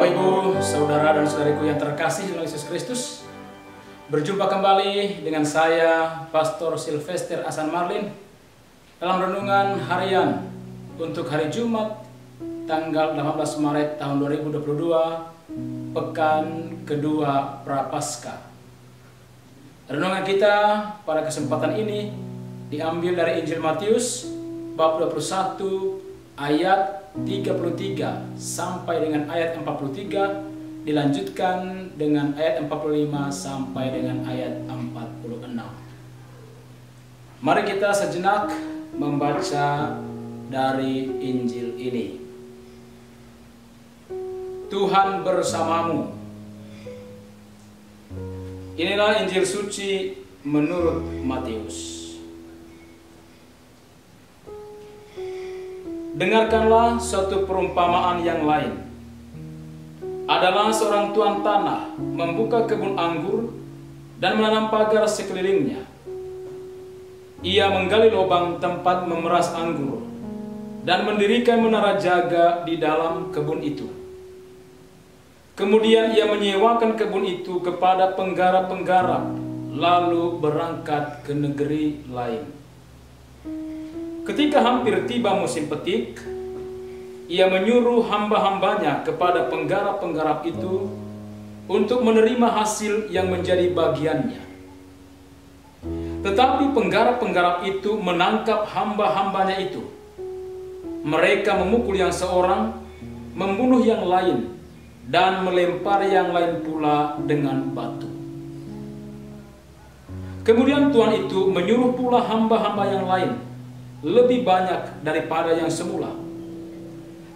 Bapak Ibu, saudara dan saudariku yang terkasih dalam Yesus Kristus, berjumpa kembali dengan saya, Pastor Sylvester Asan Marlin, dalam renungan harian untuk hari Jumat, tanggal 18 Maret tahun 2022, pekan kedua Prapaskah. Renungan kita pada kesempatan ini diambil dari Injil Matius, bab 21, ayat 33 sampai dengan ayat 43, dilanjutkan dengan ayat 45 sampai dengan ayat 46. Mari kita sejenak membaca dari Injil ini. Tuhan bersamamu. Inilah Injil suci menurut Matius. Dengarkanlah suatu perumpamaan yang lain. Adalah seorang tuan tanah membuka kebun anggur dan menanam pagar sekelilingnya. Ia menggali lubang tempat memeras anggur dan mendirikan menara jaga di dalam kebun itu. Kemudian ia menyewakan kebun itu kepada penggarap-penggarap, lalu berangkat ke negeri lain. Ketika hampir tiba musim petik, ia menyuruh hamba-hambanya kepada penggarap-penggarap itu untuk menerima hasil yang menjadi bagiannya. Tetapi penggarap-penggarap itu menangkap hamba-hambanya itu. Mereka memukul yang seorang, membunuh yang lain, dan melempar yang lain pula dengan batu. Kemudian Tuhan itu menyuruh pula hamba-hamba yang lain, lebih banyak daripada yang semula.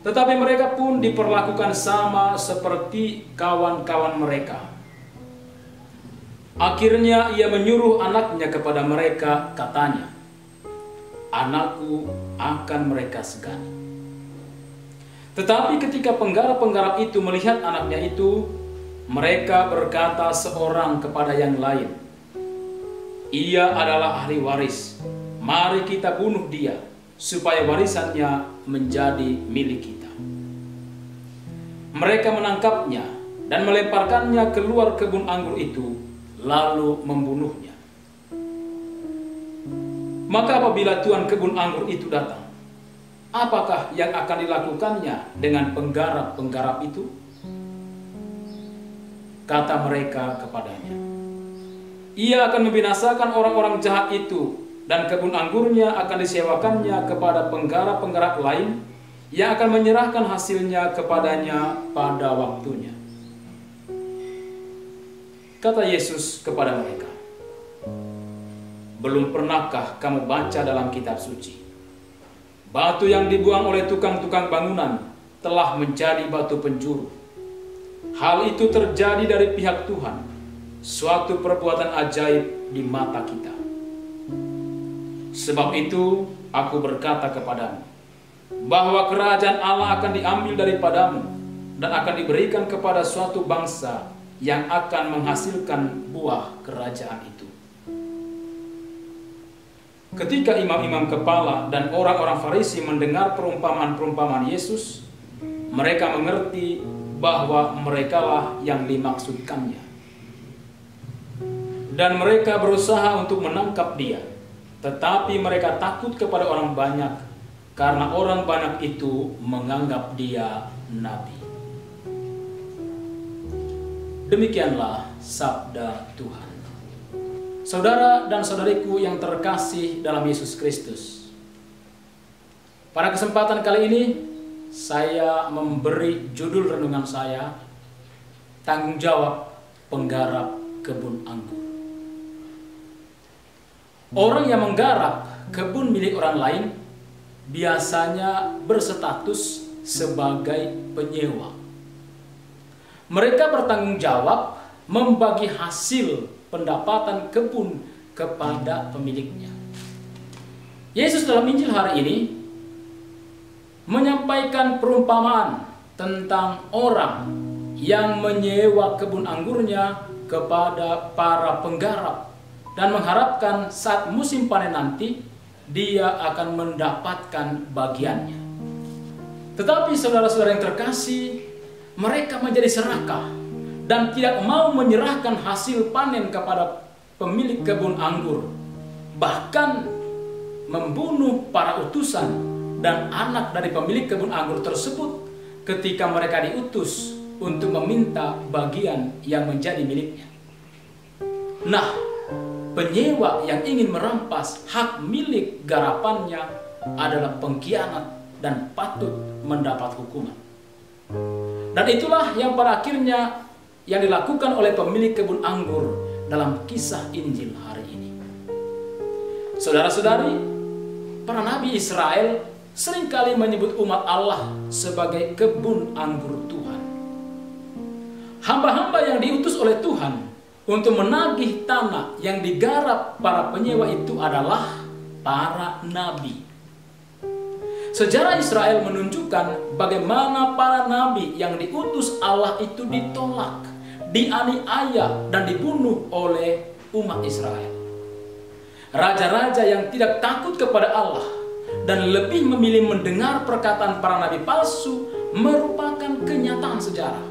Tetapi mereka pun diperlakukan sama seperti kawan-kawan mereka. Akhirnya ia menyuruh anaknya kepada mereka, katanya, "Anakku akan mereka segani." Tetapi ketika penggarap-penggarap itu melihat anaknya itu, mereka berkata seorang kepada yang lain, "Ia adalah ahli waris. Mari kita bunuh dia, supaya warisannya menjadi milik kita." Mereka menangkapnya dan melemparkannya keluar kebun anggur itu, lalu membunuhnya. Maka apabila tuan kebun anggur itu datang, apakah yang akan dilakukannya dengan penggarap-penggarap itu? Kata mereka kepadanya, "Ia akan membinasakan orang-orang jahat itu, dan kebun anggurnya akan disewakannya kepada penggarap-penggarap lain yang akan menyerahkan hasilnya kepadanya pada waktunya." Kata Yesus kepada mereka, "Belum pernahkah kamu baca dalam kitab suci? Batu yang dibuang oleh tukang-tukang bangunan telah menjadi batu penjuru. Hal itu terjadi dari pihak Tuhan, suatu perbuatan ajaib di mata kita. Sebab itu aku berkata kepadamu, bahwa kerajaan Allah akan diambil daripadamu dan akan diberikan kepada suatu bangsa yang akan menghasilkan buah kerajaan itu." Ketika imam-imam kepala dan orang-orang Farisi mendengar perumpamaan-perumpamaan Yesus, mereka mengerti bahwa merekalah yang dimaksudkannya. Dan mereka berusaha untuk menangkap dia. Tetapi mereka takut kepada orang banyak, karena orang banyak itu menganggap dia nabi. Demikianlah sabda Tuhan. Saudara dan saudariku yang terkasih dalam Yesus Kristus, pada kesempatan kali ini saya memberi judul renungan saya, tanggung jawab penggarap kebun anggur. Orang yang menggarap kebun milik orang lain biasanya berstatus sebagai penyewa. Mereka bertanggung jawab membagi hasil pendapatan kebun kepada pemiliknya. Yesus dalam Injil hari ini menyampaikan perumpamaan tentang orang yang menyewa kebun anggurnya kepada para penggarap dan mengharapkan saat musim panen nanti dia akan mendapatkan bagiannya. Tetapi saudara-saudara yang terkasih, mereka menjadi serakah dan tidak mau menyerahkan hasil panen kepada pemilik kebun anggur, bahkan membunuh para utusan dan anak dari pemilik kebun anggur tersebut ketika mereka diutus untuk meminta bagian yang menjadi miliknya. Nah, penyewa yang ingin merampas hak milik garapannya adalah pengkhianat dan patut mendapat hukuman. Dan itulah yang pada akhirnya yang dilakukan oleh pemilik kebun anggur dalam kisah Injil hari ini. Saudara-saudari, para nabi Israel seringkali menyebut umat Allah sebagai kebun anggur Tuhan. Hamba-hamba yang diutus oleh Tuhan untuk menagih tanah yang digarap para penyewa itu adalah para nabi. Sejarah Israel menunjukkan bagaimana para nabi yang diutus Allah itu ditolak, dianiaya, dan dibunuh oleh umat Israel. Raja-raja yang tidak takut kepada Allah dan lebih memilih mendengar perkataan para nabi palsu merupakan kenyataan sejarah.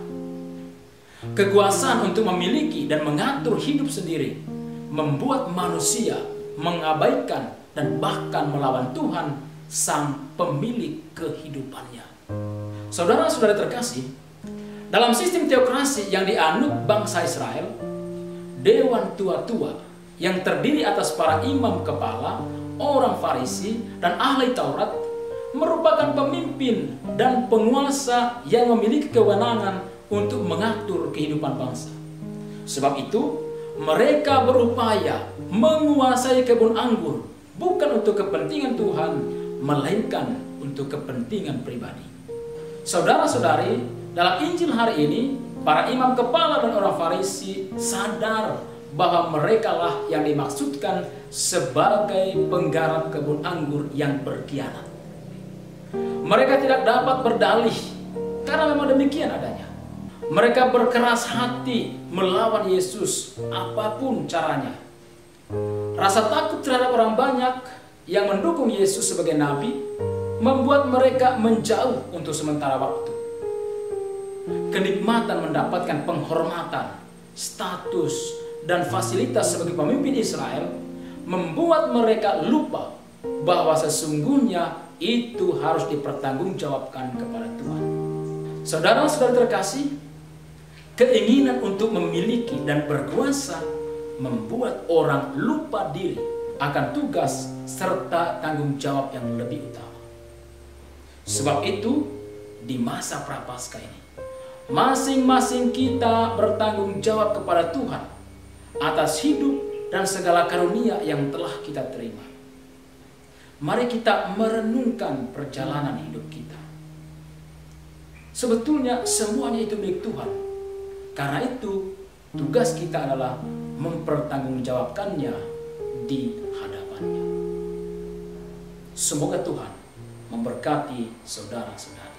Kekuasaan untuk memiliki dan mengatur hidup sendiri membuat manusia mengabaikan dan bahkan melawan Tuhan, sang pemilik kehidupannya. Saudara-saudara terkasih, dalam sistem teokrasi yang dianut bangsa Israel, dewan tua-tua yang terdiri atas para imam kepala, orang Farisi, dan ahli Taurat merupakan pemimpin dan penguasa yang memiliki kewenangan untuk mengatur kehidupan bangsa. Sebab itu, mereka berupaya menguasai kebun anggur bukan untuk kepentingan Tuhan, melainkan untuk kepentingan pribadi. Saudara-saudari, dalam Injil hari ini, para imam kepala dan orang Farisi sadar bahwa merekalah yang dimaksudkan sebagai penggarap kebun anggur yang berkhianat. Mereka tidak dapat berdalih karena memang demikian adanya. Mereka berkeras hati melawan Yesus apapun caranya. Rasa takut terhadap orang banyak yang mendukung Yesus sebagai nabi membuat mereka menjauh untuk sementara waktu. Kenikmatan mendapatkan penghormatan, status, dan fasilitas sebagai pemimpin Israel membuat mereka lupa bahwa sesungguhnya itu harus dipertanggungjawabkan kepada Tuhan. Saudara-saudara terkasih, keinginan untuk memiliki dan berkuasa membuat orang lupa diri akan tugas serta tanggung jawab yang lebih utama. Sebab itu, di masa prapaskah ini, masing-masing kita bertanggung jawab kepada Tuhan atas hidup dan segala karunia yang telah kita terima. Mari kita merenungkan perjalanan hidup kita. Sebetulnya semuanya itu milik Tuhan. Karena itu, tugas kita adalah mempertanggungjawabkannya di hadapannya. Semoga Tuhan memberkati saudara-saudara.